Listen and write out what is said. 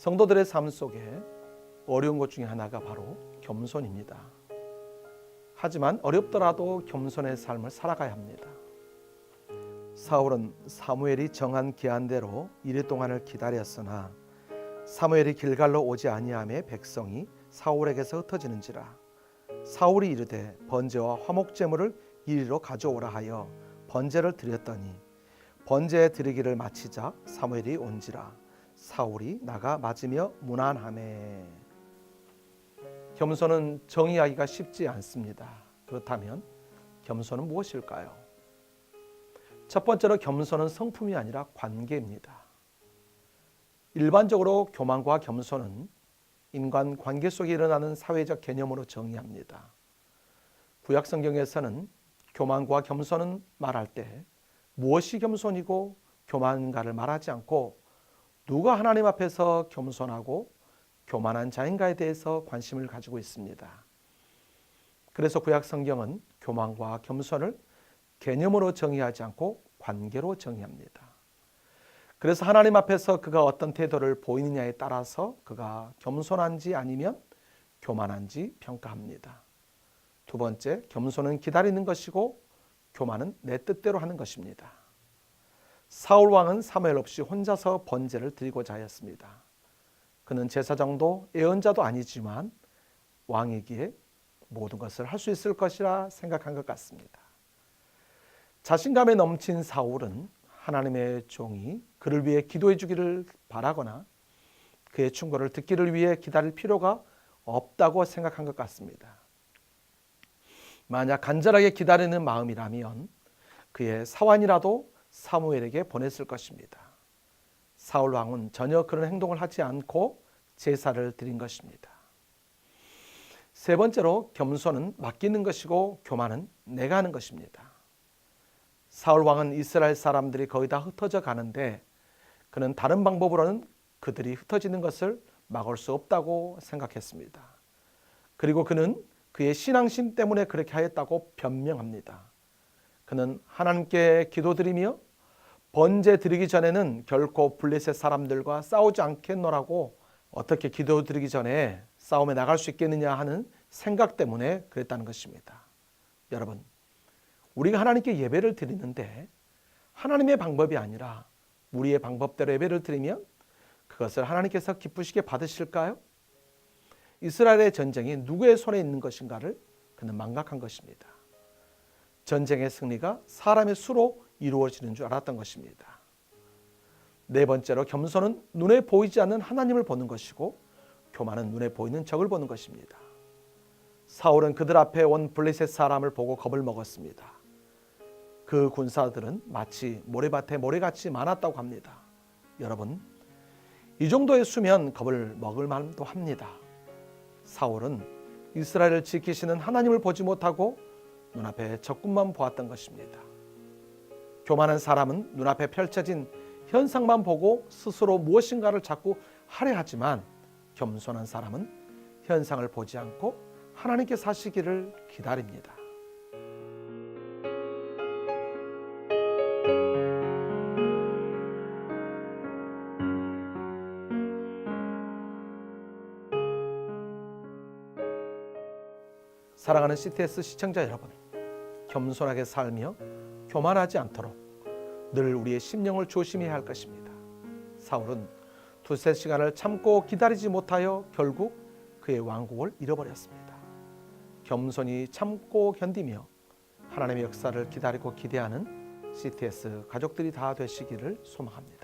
성도들의 삶 속에 어려운 것 중에 하나가 바로 겸손입니다. 하지만 어렵더라도 겸손의 삶을 살아가야 합니다. 사울은 사무엘이 정한 기한대로 이르 동안을 기다렸으나 사무엘이 길갈로 오지 아니하매 백성이 사울에게서 흩어지는지라. 사울이 이르되 번제와 화목제물을 이리로 가져오라 하여 번제를 드렸더니 번제 드리기를 마치자 사무엘이 온지라. 사울이 나가 맞으며 문안하매. 겸손은 정의하기가 쉽지 않습니다. 그렇다면 겸손은 무엇일까요? 첫 번째로 겸손은 성품이 아니라 관계입니다. 일반적으로 교만과 겸손은 인간 관계 속에 일어나는 사회적 개념으로 정의합니다. 구약 성경에서는 교만과 겸손은 말할 때 무엇이 겸손이고 교만인가를 말하지 않고 누가 하나님 앞에서 겸손하고 교만한 자인가에 대해서 관심을 가지고 있습니다. 그래서 구약 성경은 교만과 겸손을 개념으로 정의하지 않고 관계로 정의합니다. 그래서 하나님 앞에서 그가 어떤 태도를 보이느냐에 따라서 그가 겸손한지 아니면 교만한지 평가합니다. 두 번째, 겸손은 기다리는 것이고 교만은 내 뜻대로 하는 것입니다. 사울 왕은 사무엘 없이 혼자서 번제를 드리고자 하였습니다. 그는 제사장도 예언자도 아니지만 왕이기에 모든 것을 할 수 있을 것이라 생각한 것 같습니다. 자신감에 넘친 사울은 하나님의 종이 그를 위해 기도해 주기를 바라거나 그의 충고를 듣기를 위해 기다릴 필요가 없다고 생각한 것 같습니다. 만약 간절하게 기다리는 마음이라면 그의 사환이라도 사무엘에게 보냈을 것입니다. 사울 왕은 전혀 그런 행동을 하지 않고 제사를 드린 것입니다. 세 번째로 겸손은 맡기는 것이고 교만은 내가 하는 것입니다. 사울 왕은 이스라엘 사람들이 거의 다 흩어져 가는데 그는 다른 방법으로는 그들이 흩어지는 것을 막을 수 없다고 생각했습니다. 그리고 그는 그의 신앙심 때문에 그렇게 하였다고 변명합니다. 그는 하나님께 기도드리며 번제 드리기 전에는 결코 블레셋 사람들과 싸우지 않겠노라고 어떻게 기도드리기 전에 싸움에 나갈 수 있겠느냐 하는 생각 때문에 그랬다는 것입니다. 여러분, 우리가 하나님께 예배를 드리는데 하나님의 방법이 아니라 우리의 방법대로 예배를 드리면 그것을 하나님께서 기쁘시게 받으실까요? 이스라엘의 전쟁이 누구의 손에 있는 것인가를 그는 망각한 것입니다. 전쟁의 승리가 사람의 수로 이루어지는 줄 알았던 것입니다. 네 번째로 겸손은 눈에 보이지 않는 하나님을 보는 것이고 교만은 눈에 보이는 적을 보는 것입니다. 사울은 그들 앞에 온 블레셋 사람을 보고 겁을 먹었습니다. 그 군사들은 마치 모래밭에 모래같이 많았다고 합니다. 여러분, 이 정도의 수면 겁을 먹을 만도 합니다. 사울은 이스라엘을 지키시는 하나님을 보지 못하고 눈앞에 적군만 보았던 것입니다. 교만한 사람은 눈앞에 펼쳐진 현상만 보고 스스로 무엇인가를 자꾸 하려 하지만 겸손한 사람은 현상을 보지 않고 하나님께서 하시기를 기다립니다. 사랑하는 CTS 시청자 여러분, 겸손하게 살며 교만하지 않도록 늘 우리의 심령을 조심해야 할 것입니다. 사울은 두세 시간을 참고 기다리지 못하여 결국 그의 왕국을 잃어버렸습니다. 겸손히 참고 견디며 하나님의 역사를 기다리고 기대하는 CTS 가족들이 다 되시기를 소망합니다.